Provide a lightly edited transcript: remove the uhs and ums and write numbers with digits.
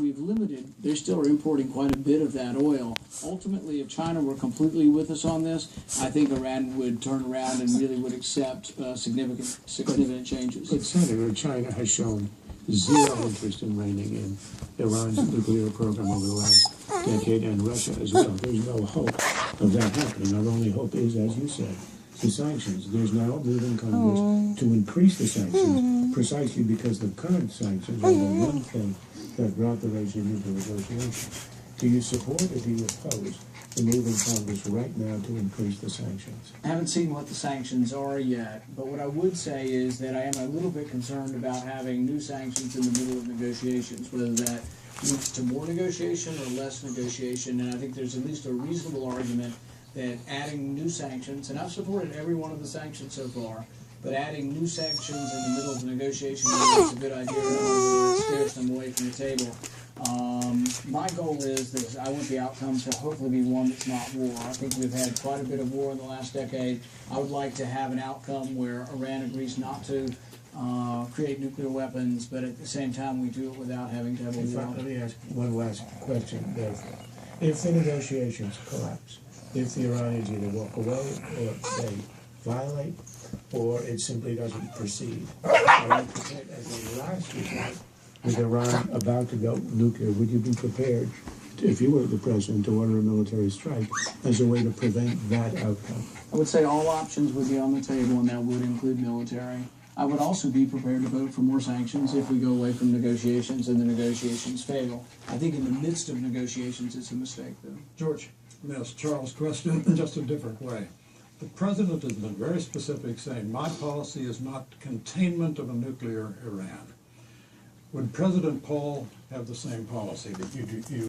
we've limited, they still are importing quite a bit of that oil. Ultimately, if China were completely with us on this, I think Iran would turn around and really would accept significant changes. But Senator, China has shown zero interest in reining in Iran's nuclear program over the last decade, and Russia as well. There's no hope of that happening. Our only hope is, as you said, the sanctions. There's now a move in Congress to increase the sanctions precisely because the current sanctions are the one thing that brought the regime into negotiations. Do you support or do you oppose the move in Congress right now to increase the sanctions? I haven't seen what the sanctions are yet, but what I would say is that I am a little bit concerned about having new sanctions in the middle of negotiations, whether that leads to more negotiation or less negotiation, and I think there's at least a reasonable argument that adding new sanctions, and I've supported every one of the sanctions so far, but adding new sanctions in the middle of the negotiation is a good idea that scares them away from the table. My goal is that I want the outcome to hopefully be one that's not war. I think we've had quite a bit of war in the last decade. I would like to have an outcome where Iran agrees not to create nuclear weapons, but at the same time we do it without having to have a war. Let me ask one last question, therefore. If the negotiations collapse, if the Iranians either walk away or they violate, or it simply doesn't proceed, are you prepared as a last resort, with Iran about to go nuclear, would you be prepared, if you were the president, to order a military strike as a way to prevent that outcome? I would say all options would be on the table, and that would include military. I would also be prepared to vote for more sanctions if we go away from negotiations and the negotiations fail. I think in the midst of negotiations, it's a mistake, though. George, yes, Charles' question in just a different way. The president has been very specific, saying, my policy is not containment of a nuclear Iran. Would President Paul have the same policy that you